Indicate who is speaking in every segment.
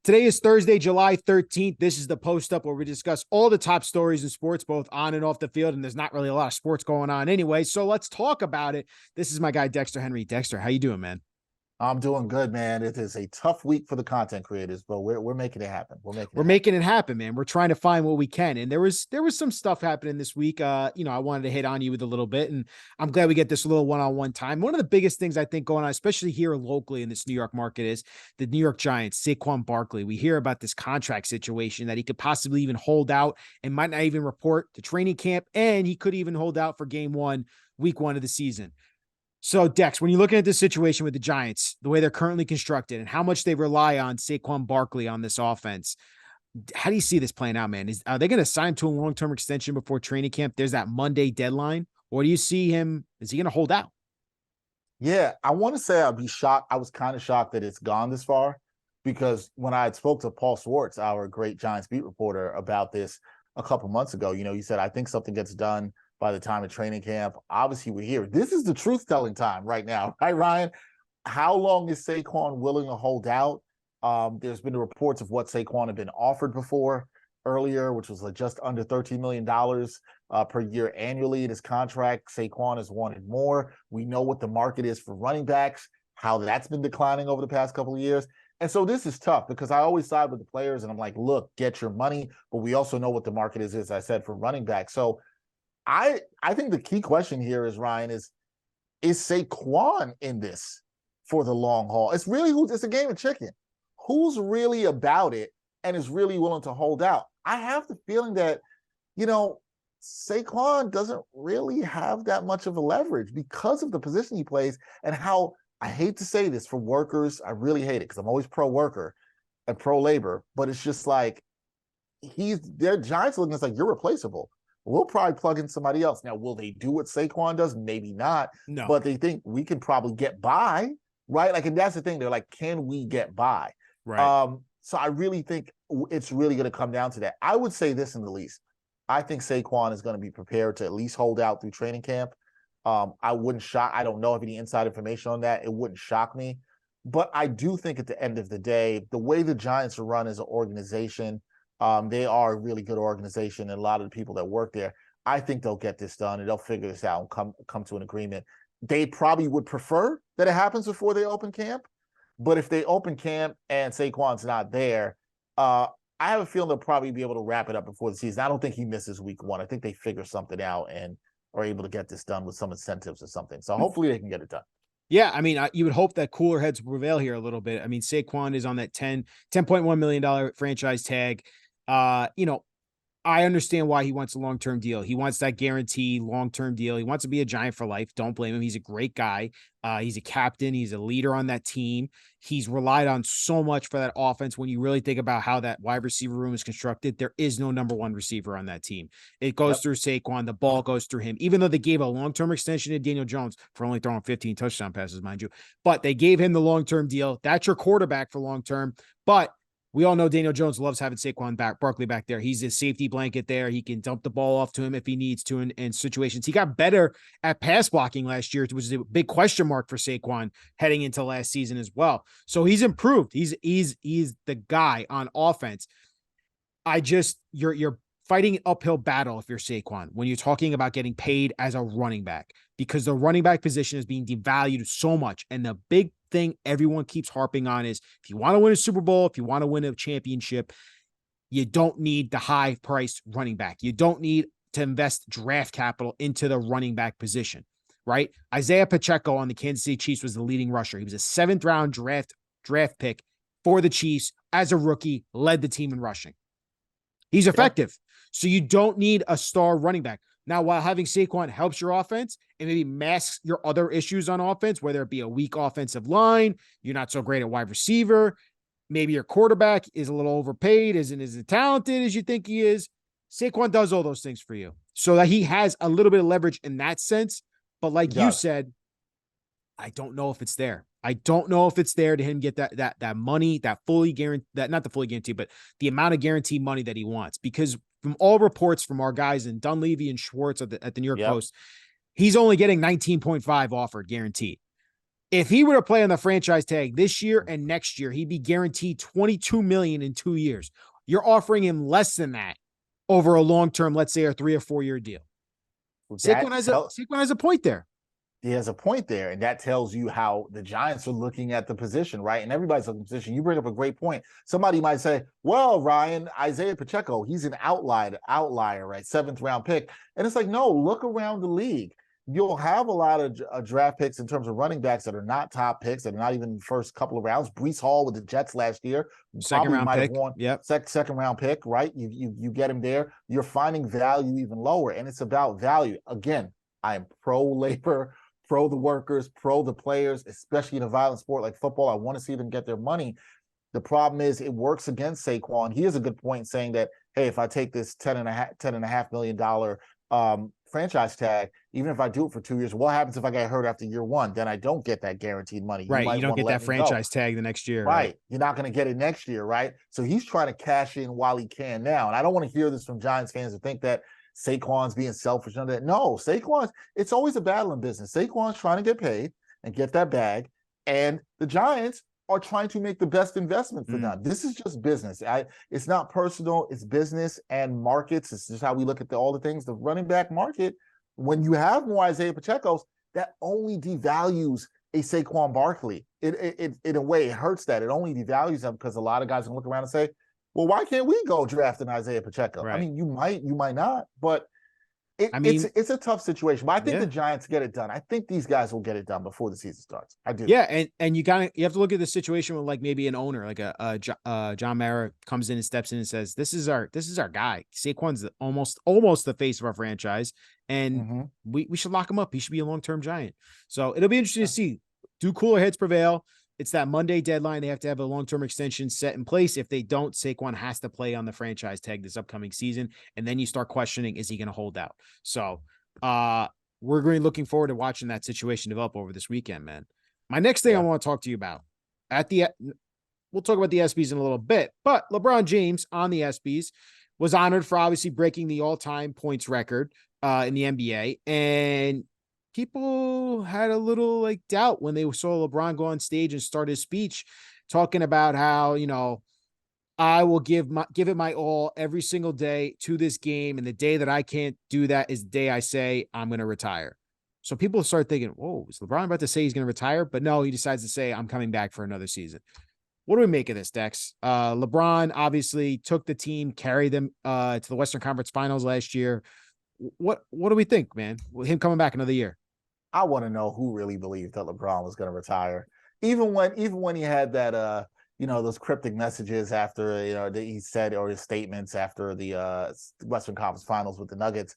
Speaker 1: Today is Thursday, July 13th. This is the post up where we discuss all the top stories in sports, both on and off the field. And there's not really a lot of sports going on anyway. So let's talk about it. This is my guy, Dexter Henry. Dexter, how you doing, man?
Speaker 2: I'm doing good, man. It is a tough week for the content creators, but we're making it happen.
Speaker 1: We're making it happen, man. We're trying to find what we can. And there was some stuff happening this week. I wanted to hit on you with a little bit, and I'm glad we get this little one-on-one time. One of the biggest things I think going on, especially here locally in this New York market, is the New York Giants, Saquon Barkley. We hear about this contract situation that he could possibly even hold out and might not even report to training camp, and he could even hold out for game one, week one of the season. So, Dex, when you're looking at this situation with the Giants, the way they're currently constructed and how much they rely on Saquon Barkley on this offense, how do you see this playing out, man? Are they going to sign to a long-term extension before training camp? There's that Monday deadline. Or do you see him, is he going to hold out?
Speaker 2: Yeah, I want to say I'd be shocked. I was kind of shocked that it's gone this far because when I had spoke to Paul Swartz, our great Giants beat reporter, about this a couple months ago, he said, I think something gets done by the time of training camp. Obviously, we're here. This is the truth-telling time right now, right, Ryan? How long is Saquon willing to hold out? There's been reports of what Saquon had been offered before earlier, which was just under $13 million per year annually in his contract. Saquon has wanted more. We know what the market is for running backs, how that's been declining over the past couple of years. And so this is tough because I always side with the players and I'm like, look, get your money. But we also know what the market is, as I said, for running backs. So I think the key question here is, Ryan, is Saquon in this for the long haul? It's a game of chicken. Who's really about it and is really willing to hold out? I have the feeling that, Saquon doesn't really have that much of a leverage because of the position he plays and how, I hate to say this for workers, I really hate it because I'm always pro-worker and pro-labor, but it's just like their Giants looking like you're replaceable. We'll probably plug in somebody else. Now, will they do what Saquon does? Maybe not.
Speaker 1: No.
Speaker 2: But they think we can probably get by, right? Like, and that's the thing. They're like, can we get by?
Speaker 1: Right.
Speaker 2: So I really think it's really going to come down to that. I would say this in the least. I think Saquon is going to be prepared to at least hold out through training camp. I don't know of any inside information on that. It wouldn't shock me. But I do think at the end of the day, the way the Giants are run as an organization, they are a really good organization, and a lot of the people that work there, I think they'll get this done and they'll figure this out and come to an agreement. They probably would prefer that it happens before they open camp, but if they open camp and Saquon's not there, I have a feeling they'll probably be able to wrap it up before the season. I don't think he misses week one. I think they figure something out and are able to get this done with some incentives or something. So hopefully they can get it done.
Speaker 1: Yeah, I mean, you would hope that cooler heads will prevail here a little bit. I mean, Saquon is on that $10.1 million franchise tag. I understand why he wants a long-term deal. He wants that guarantee long-term deal. He wants to be a Giant for life. Don't blame him. He's a great guy. He's a captain. He's a leader on that team. He's relied on so much for that offense. When you really think about how that wide receiver room is constructed, there is no number one receiver on that team. It goes through Saquon. The ball goes through him, even though they gave a long-term extension to Daniel Jones for only throwing 15 touchdown passes, mind you. But they gave him the long-term deal. That's your quarterback for long-term. But we all know Daniel Jones loves having Saquon Barkley back there. He's a safety blanket there. He can dump the ball off to him if he needs to in situations. He got better at pass blocking last year, which is a big question mark for Saquon heading into last season as well. So he's improved. He's the guy on offense. You're fighting an uphill battle if you're Saquon when you're talking about getting paid as a running back, because the running back position is being devalued so much. And the big thing everyone keeps harping on is if you want to win a Super Bowl, if you want to win a championship, you don't need the high priced running back. You don't need to invest draft capital into the running back position, right? Isaiah Pacheco on the Kansas City Chiefs was the leading rusher. He was a 7th round draft pick for the Chiefs as a rookie, led the team in rushing. He's effective. Yep. So you don't need a star running back. Now, while having Saquon helps your offense and maybe masks your other issues on offense, whether it be a weak offensive line, you're not so great at wide receiver, maybe your quarterback is a little overpaid, isn't as talented as you think he is, Saquon does all those things for you so that he has a little bit of leverage in that sense. But like you said, I don't know if it's there. I don't know if it's there to him get that money, that fully guaranteed, that not the fully guaranteed, but the amount of guaranteed money that he wants. Because from all reports from our guys in Dunleavy and Schwartz at the New York Post, he's only getting 19.5 offered guaranteed. If he were to play on the franchise tag this year and next year, he'd be guaranteed $22 million in 2 years. You're offering him less than that over a long-term, let's say a 3 or 4 year deal. Saquon has a point there.
Speaker 2: He has a point there, and that tells you how the Giants are looking at the position, right? And everybody's looking at the position. You bring up a great point. Somebody might say, well, Ryan, Isaiah Pacheco, he's an outlier, right? 7th round pick. And it's like, no, look around the league. You'll have a lot of draft picks in terms of running backs that are not top picks, that are not even the first couple of rounds. Breece Hall with the Jets last year,
Speaker 1: second round pick.
Speaker 2: Yep. Second round pick, right? You get him there. You're finding value even lower, and it's about value. Again, I am pro labor, pro the workers, pro the players, especially in a violent sport like football. I want to see them get their money. The problem is it works against Saquon. He has a good point saying that, hey, if I take this $10.5 million franchise tag, even if I do it for 2 years, what happens if I get hurt after year 1? Then I don't get that guaranteed money.
Speaker 1: Right. You don't get that franchise tag the next year.
Speaker 2: Right. You're not going to get it next year, right? So he's trying to cash in while he can now. And I don't want to hear this from Giants fans to think that Saquon's being selfish. No, Saquon's, it's always a battle in business. Saquon's trying to get paid and get that bag. And the Giants are trying to make the best investment for them. This is just business. It's not personal. It's business and markets. It's just how we look at all the things. The running back market, when you have more Isaiah Pacheco's, that only devalues a Saquon Barkley. It in a way, it hurts that. It only devalues them because a lot of guys can look around and say, well, why can't we go draft an Isaiah Pacheco? Right. I mean, you might not, but it's a tough situation. But I think the Giants get it done. I think these guys will get it done before the season starts. I do.
Speaker 1: Yeah, and you have to look at the situation with like maybe an owner, like John Mara comes in and steps in and says, "This is our guy. Saquon's almost the face of our franchise, and we should lock him up. He should be a long-term Giant." So it'll be interesting to see. Do cooler heads prevail? It's that Monday deadline. They have to have a long-term extension set in place. If they don't, Saquon has to play on the franchise tag this upcoming season. And then you start questioning, is he going to hold out? So we're really looking forward to watching that situation develop over this weekend, man. My next thing I want to talk to you about we'll talk about the ESPYs in a little bit, but LeBron James on the ESPYs was honored for obviously breaking the all-time points record in the NBA. And people had a little like doubt when they saw LeBron go on stage and start his speech talking about how, I will give it my all every single day to this game. And the day that I can't do that is the day I say I'm going to retire. So people start thinking, whoa, is LeBron about to say he's going to retire? But no, he decides to say, I'm coming back for another season. What do we make of this, Dex? LeBron obviously took the team, carried them to the Western Conference Finals last year. What do we think, man? Him coming back another year?
Speaker 2: I want to know who really believed that LeBron was going to retire. Even when he had that, those cryptic messages after, that he said, or his statements after the Western Conference Finals with the Nuggets,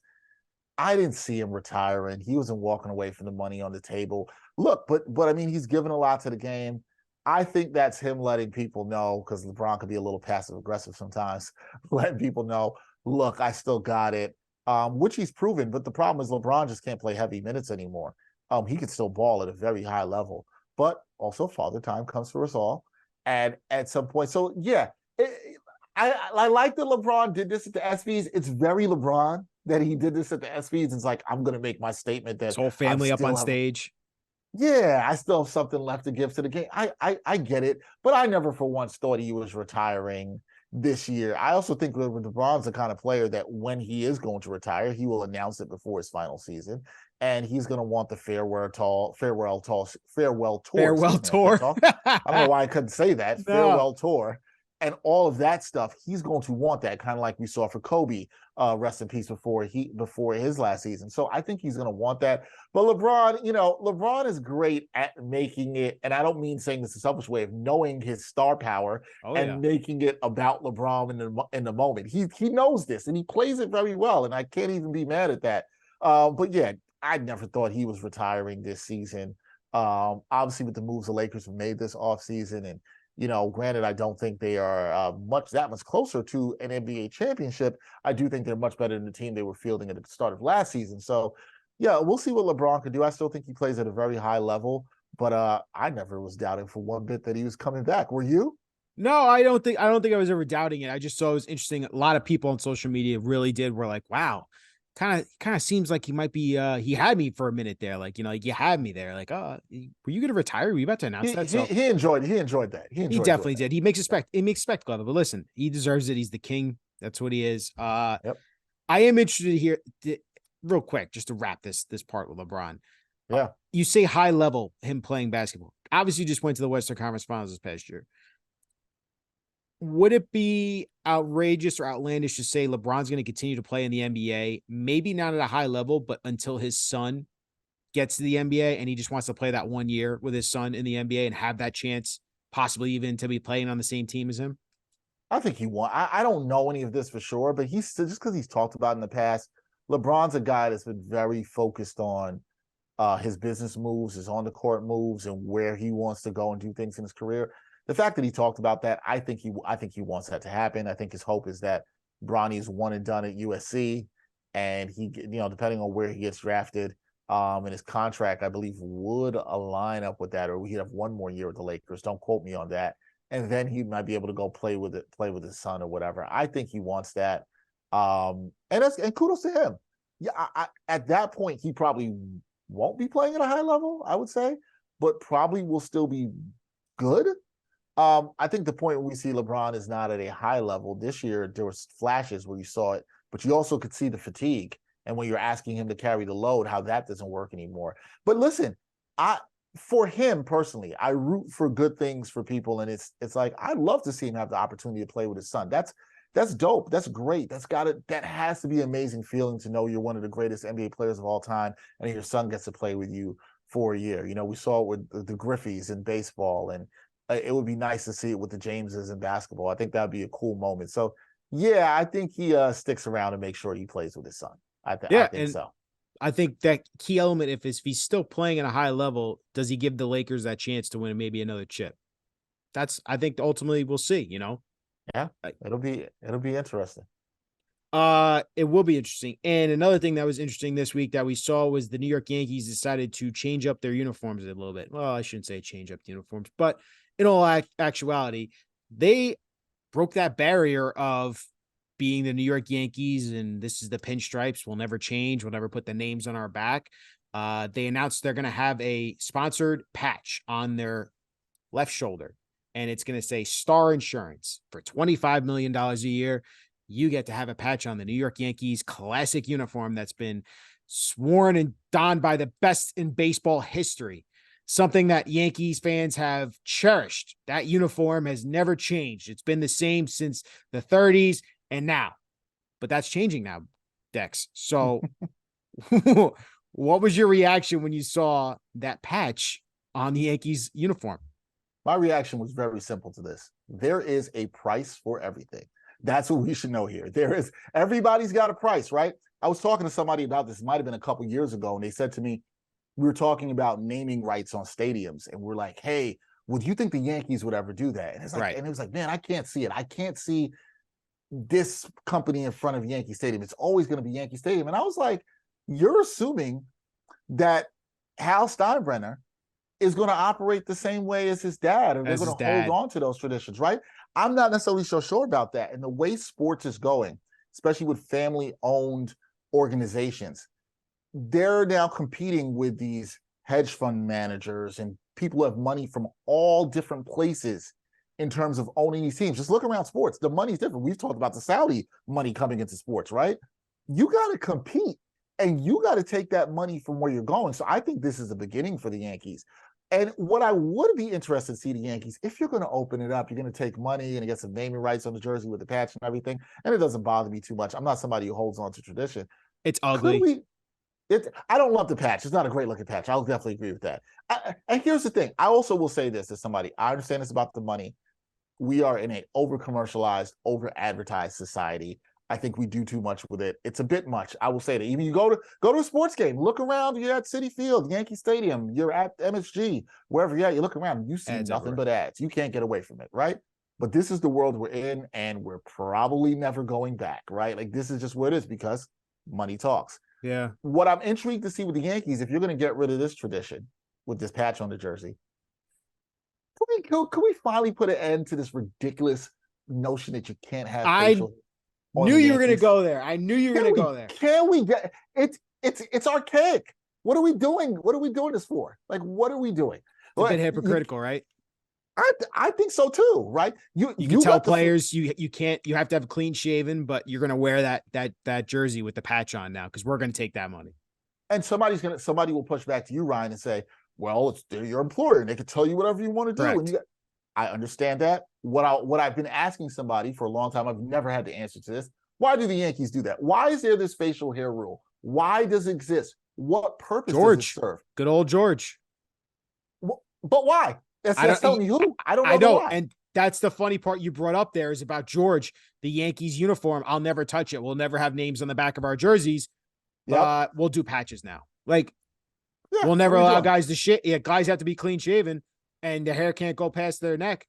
Speaker 2: I didn't see him retiring. He wasn't walking away from the money on the table. Look, but I mean, he's given a lot to the game. I think that's him letting people know, because LeBron could be a little passive aggressive sometimes, letting people know, look, I still got it. Which he's proven, but the problem is LeBron just can't play heavy minutes anymore. He can still ball at a very high level, but also father time comes for us all. And at some point, so yeah, I like that LeBron did this at the ESPYs. It's very LeBron that he did this at the ESPYs. It's like, I'm going to make my statement that
Speaker 1: his whole family up on stage.
Speaker 2: Yeah, I still have something left to give to the game. I get it, but I never for once thought he was retiring this year. I also think LeBron's the kind of player that when he is going to retire, he will announce it before his final season, and he's going to want the farewell tour. I don't know why I couldn't say that. No. Farewell tour. And all of that stuff, he's going to want that, kind of like we saw for Kobe, rest in peace, before his last season. So I think he's going to want that. But LeBron is great at making it, and I don't mean saying this a selfish way, of knowing his star power making it about LeBron in the moment. He knows this, and he plays it very well, and I can't even be mad at that. But yeah, I never thought he was retiring this season. Obviously, with the moves the Lakers have made this offseason, and granted, I don't think they are that much closer to an NBA championship. I do think they're much better than the team they were fielding at the start of last season. So, yeah, we'll see what LeBron can do. I still think he plays at a very high level, but I never was doubting for one bit that he was coming back. Were you?
Speaker 1: No, I don't think I was ever doubting it. I just saw it was interesting. A lot of people on social media really were like, wow, kind of seems like he might be he had me for a minute there, like, like you had me there, like, oh, were you gonna retire, were you about to announce
Speaker 2: He
Speaker 1: that?
Speaker 2: he
Speaker 1: So
Speaker 2: he enjoyed he enjoyed that. He
Speaker 1: he
Speaker 2: enjoyed doing
Speaker 1: definitely
Speaker 2: that.
Speaker 1: did. He makes spectacle of it, but listen, he deserves it. He's the king. That's what he is.
Speaker 2: Yep.
Speaker 1: I am interested to hear real quick, just to wrap this part with LeBron.
Speaker 2: Yeah.
Speaker 1: You say high level him playing basketball, obviously you just went to the Western Conference Finals this past year. Would it be outrageous or outlandish to say LeBron's going to continue to play in the NBA, maybe not at a high level, but until his son gets to the NBA and he just wants to play that 1 year with his son in the NBA and have that chance, possibly even to be playing on the same team as him?
Speaker 2: I think he won. I don't know any of this for sure, but he's just because he's talked about in the past. LeBron's a guy that's been very focused on his business moves, his on the court moves, and where he wants to go and do things in his career. The fact that he talked about that, I think he wants that to happen. I think his hope is that Bronny's one and done at USC, and he, depending on where he gets drafted, and his contract, I believe, would align up with that, or he'd have one more year with the Lakers. Don't quote me on that. And then he might be able to go play with his son or whatever. I think he wants that. And kudos to him. Yeah, at that point, he probably won't be playing at a high level, I would say, but probably will still be good. I think the point when we see LeBron is not at a high level. This year, there was flashes where you saw it, but you also could see the fatigue. And when you're asking him to carry the load, how that doesn't work anymore. But listen, for him personally, I root for good things for people, and it's like I'd love to see him have the opportunity to play with his son. That's dope. That's great. That has to be an amazing feeling to know you're one of the greatest NBA players of all time, and your son gets to play with you for a year. We saw it with the Griffeys in baseball, and it would be nice to see it with the Jameses in basketball. I think that'd be a cool moment. So yeah, I think he sticks around to make sure he plays with his son. I
Speaker 1: Yeah,
Speaker 2: think
Speaker 1: and
Speaker 2: so.
Speaker 1: I think that key element, if he's still playing at a high level, does he give the Lakers that chance to win maybe another chip? I think ultimately we'll see.
Speaker 2: Yeah, it'll be interesting.
Speaker 1: It will be interesting. And another thing that was interesting this week that we saw was the New York Yankees decided to change up their uniforms a little bit. Well, I shouldn't say change up the uniforms, but in all actuality, they broke that barrier of being the New York Yankees, and this is the pinstripes. We'll never change. We'll never put the names on our back. They announced they're going to have a sponsored patch on their left shoulder, and it's going to say Star Insurance for $25 million a year. You get to have a patch on the New York Yankees classic uniform that's been sworn and donned by the best in baseball history. Something that Yankees fans have cherished. That uniform has never changed. It's been the same since the 30s and now, but that's changing now, Dex. So what was your reaction when you saw that patch on the Yankees uniform?
Speaker 2: My reaction was very simple to this. There is a price for everything. That's what we should know here. Everybody's got a price, right? I was talking to somebody about this, might have been a couple years ago, and they said to me, we were talking about naming rights on stadiums, and we're like, hey, would you think the Yankees would ever do that? And it's like, right. And it was like, man, I can't see it. I can't see this company in front of Yankee Stadium. It's always going to be Yankee Stadium. And I was like, you're assuming that Hal Steinbrenner is going to operate the same way as his dad, and they're going to hold on to those traditions, right? I'm not necessarily so sure about that. And the way sports is going, especially with family-owned organizations, they're now competing with these hedge fund managers and people who have money from all different places in terms of owning these teams. Just look around sports. The money's different. We've talked about the Saudi money coming into sports, right? You got to compete, and you got to take that money from where you're going. So I think this is the beginning for the Yankees. And what I would be interested to see the Yankees, if you're going to open it up, you're going to take money and get some naming rights on the jersey with the patch and everything. And it doesn't bother me too much. I'm not somebody who holds on to tradition.
Speaker 1: It's ugly.
Speaker 2: I don't love the patch. It's not a great looking patch. I'll definitely agree with that. And here's the thing. I also will say this as somebody, I understand it's about the money. We are in an over commercialized, over advertised society. I think we do too much with it. It's a bit much. I will say that. Even you go to a sports game, look around, you're at Citi Field, Yankee Stadium, you're at MSG, wherever you're at, you look around, you see nothing but ads. You can't get away from it, right? But this is the world we're in, and we're probably never going back, right? Like, this is just what it is, because money talks.
Speaker 1: Yeah.
Speaker 2: What I'm intrigued to see with the Yankees, if you're going to get rid of this tradition with this patch on the jersey, can we finally put an end to this ridiculous notion that you can't have facial? on
Speaker 1: Knew
Speaker 2: the
Speaker 1: you were gonna
Speaker 2: Yankees.
Speaker 1: go there. I knew you were gonna go there.
Speaker 2: Can we get it's archaic. What are we doing? What are we doing this for? Like, what are we doing?
Speaker 1: It's a bit hypocritical, right?
Speaker 2: I think so too, right?
Speaker 1: You can tell players you can't, you have to have clean shaven, but you're gonna wear that jersey with the patch on now because we're gonna take that money.
Speaker 2: And somebody will push back to you, Ryan, and say, well, they're your employer and they can tell you whatever you want to do.
Speaker 1: Correct.
Speaker 2: And I understand that. What I've been asking somebody for a long time, I've never had the answer to this. Why do the Yankees do that? Why is there this facial hair rule? Why does it exist? What purpose does it serve?
Speaker 1: Good old George.
Speaker 2: But why? That's telling me who. I don't know.
Speaker 1: I know, why. And that's the funny part you brought up there is about George, the Yankees uniform. I'll never touch it. We'll never have names on the back of our jerseys. Yep. We'll do patches now. Like, we'll never allow guys to shit. Yeah, guys have to be clean shaven and the hair can't go past their neck.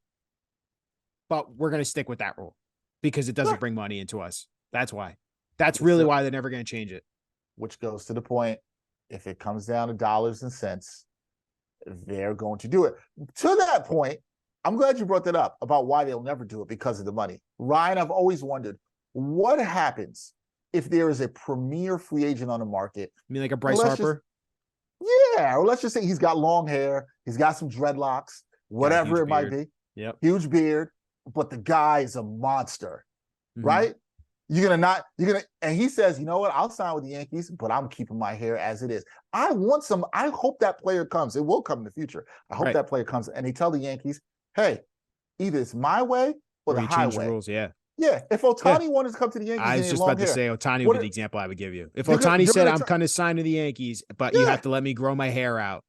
Speaker 1: But we're going to stick with that rule because it doesn't bring money into us. That's why. That's really why they're never going to change it.
Speaker 2: Which goes to the point, if it comes down to dollars and cents, they're going to do it. To that point, I'm glad you brought that up about why they'll never do it because of the money. Ryan, I've always wondered what happens if there is a premier free agent on the market.
Speaker 1: You mean like a Bryce Harper?
Speaker 2: Or let's just say he's got long hair, he's got some dreadlocks, whatever it might be.
Speaker 1: Yep.
Speaker 2: Huge beard, but the guy is a monster, right? And he says, you know what, I'll sign with the Yankees, but I'm keeping my hair as it is. I hope that player comes. It will come in the future. I hope that player comes and they tell the Yankees, hey, either it's my way or the highway.
Speaker 1: Change the rules, yeah.
Speaker 2: Yeah, if Ohtani wanted to come to the Yankees,
Speaker 1: I was just about to say Ohtani would be the example I would give you. If Ohtani said, I'm kind of signed to the Yankees, but you have to let me grow my hair out.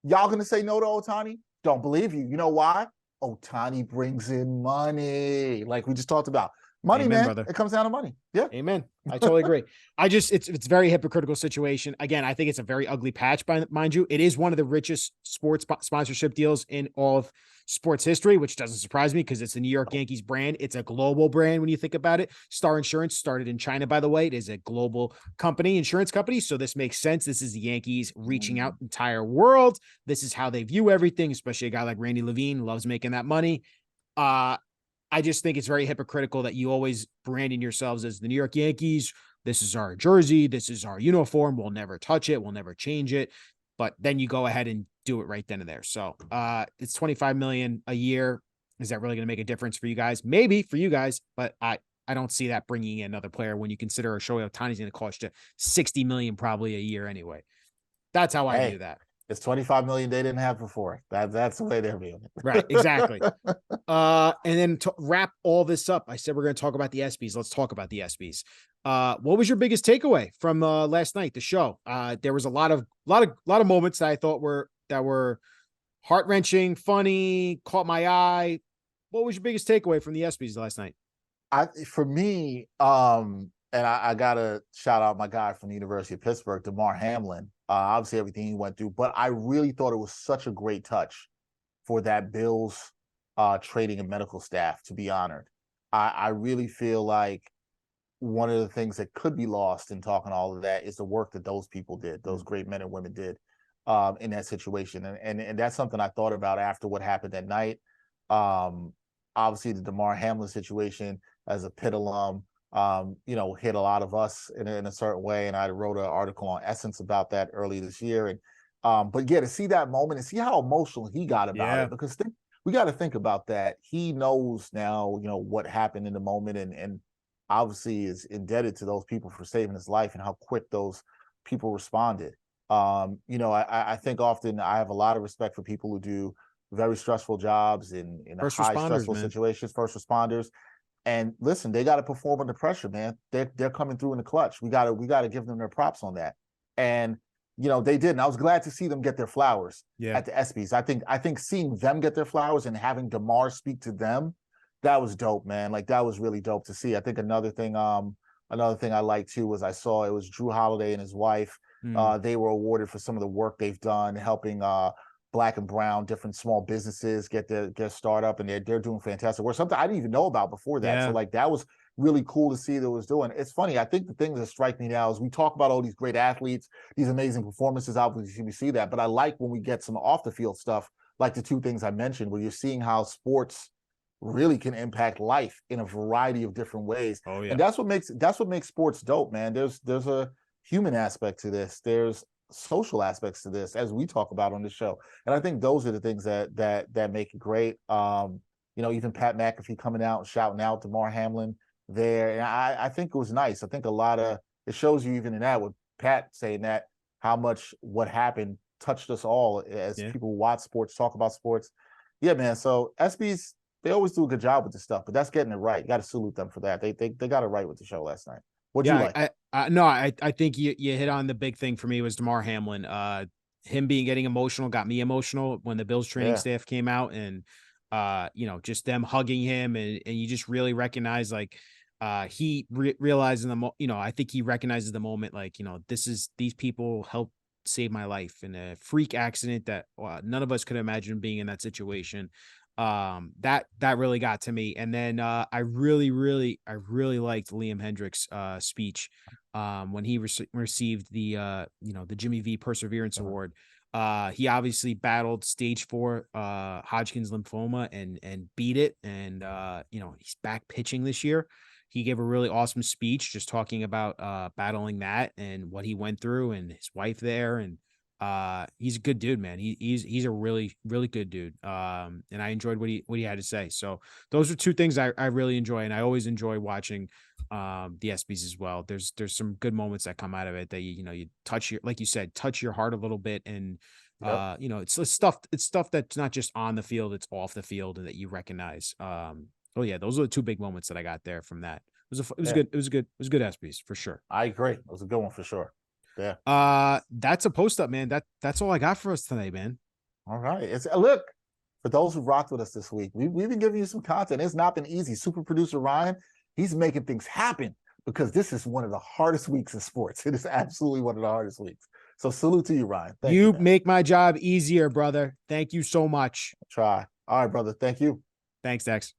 Speaker 2: Y'all going to say no to Ohtani? Don't believe you. You know why? Ohtani brings in money, like we just talked about. Money, man. Brother. It comes down to money. Yeah.
Speaker 1: Amen. I totally agree. It's very hypocritical situation. Again, I think it's a very ugly patch, mind you. It is one of the richest sports sponsorship deals in all of sports history, which doesn't surprise me because it's the New York Yankees brand. It's a global brand when you think about it. Star Insurance started in China, by the way. It is a global insurance company. So this makes sense. This is the Yankees reaching out the entire world. This is how they view everything, especially a guy like Randy Levine loves making that money. I just think it's very hypocritical that you always branding yourselves as the New York Yankees. This is our jersey. This is our uniform. We'll never touch it. We'll never change it. But then you go ahead and do it right then and there. So it's $25 million a year. Is that really going to make a difference for you guys? Maybe for you guys, but I don't see that bringing in another player when you consider Shohei Ohtani is going to cost you $60 million probably a year anyway. That's how I view that.
Speaker 2: It's $25 million they didn't have before. That's the way they're viewing it.
Speaker 1: Right, exactly. And then to wrap all this up, I said we're going to talk about the ESPYs. Let's talk about the ESPYs. What was your biggest takeaway from last night, the show? There was a lot of moments that I thought were heart-wrenching, funny, caught my eye. What was your biggest takeaway from the ESPYs last night?
Speaker 2: For me, and I got to shout out my guy from the University of Pittsburgh, DeMar Hamlin. Obviously, everything he went through. But I really thought it was such a great touch for that Bills trading and medical staff to be honored. I really feel like one of the things that could be lost in talking all of that is the work that those people did, those great men and women did in that situation. And that's something I thought about after what happened that night. Obviously, the DeMar Hamlin situation as a Pitt alum, hit a lot of us in a certain way. And I wrote an article on Essence about that early this year. And but to see that moment and see how emotional he got about it, because we got to think about that. He knows now, what happened in the moment and obviously is indebted to those people for saving his life and how quick those people responded. I think often I have a lot of respect for people who do very stressful jobs in high stressful situations, first responders. And listen, they got to perform under pressure, man. They're coming through in the clutch. We got to give them their props on that. And they did. And I was glad to see them get their flowers at the ESPYs. I think seeing them get their flowers and having DeMar speak to them, that was dope, man. Like that was really dope to see. I think another thing I liked too was I saw it was Drew Holiday and his wife. They were awarded for some of the work they've done helping Black and brown, different small businesses get startup, and they're doing fantastic work. Something I didn't even know about before that. Yeah. So like that was really cool to see that it was doing. It's funny. I think the thing that strikes me now is we talk about all these great athletes, these amazing performances. Obviously, we see that, but I like when we get some off the field stuff, like the two things I mentioned, where you're seeing how sports really can impact life in a variety of different ways.
Speaker 1: Oh yeah.
Speaker 2: And that's what makes sports dope, man. There's a human aspect to this. There's social aspects to this, as we talk about on the show. And I think those are the things that make it great. Even Pat McAfee coming out and shouting out DeMar Hamlin there. And I think it was nice. I think it shows you even in that with Pat saying that how much what happened touched us all as people watch sports, talk about sports. Yeah, man. So ESPYs, they always do a good job with this stuff, but that's getting it right. You got to salute them for that. They got it right with the show last night. What'd you like?
Speaker 1: I think you hit on the big thing for me was DeMar Hamlin. Him getting emotional got me emotional when the Bills training staff came out, and just them hugging him, and you just really recognize like he realizing I think he recognizes the moment, like, these people helped save my life in a freak accident that none of us could imagine being in that situation. That really got to me. And then I really liked Liam Hendrick's speech when he received the the Jimmy V Perseverance Award. He obviously battled stage 4 Hodgkin's lymphoma and beat it, and he's back pitching this year. He gave a really awesome speech just talking about battling that and what he went through, and his wife there. And he's a good dude, man. He's a really good dude. And I enjoyed what he had to say. So those are two things I really enjoy, and I always enjoy watching the ESPYs as well. There's some good moments that come out of it that you touch your, like you said, touch your heart a little bit. And it's stuff that's not just on the field, it's off the field, and that you recognize. Oh yeah, those are the two big moments that I got there from that. It was good. It was good ESPYs for sure.
Speaker 2: I agree. It was a good one for sure. Yeah.
Speaker 1: That's a post up, man. That's all I got for us today, man.
Speaker 2: All right. It's look, for those who rocked with us this week, we've been giving you some content. It's not been easy. Super producer Ryan, he's making things happen because this is one of the hardest weeks in sports. It is absolutely one of the hardest weeks. So salute to you, Ryan. Thank you.
Speaker 1: You make my job easier, brother. Thank you so much.
Speaker 2: Try. All right, brother. Thank you.
Speaker 1: Thanks, Dex.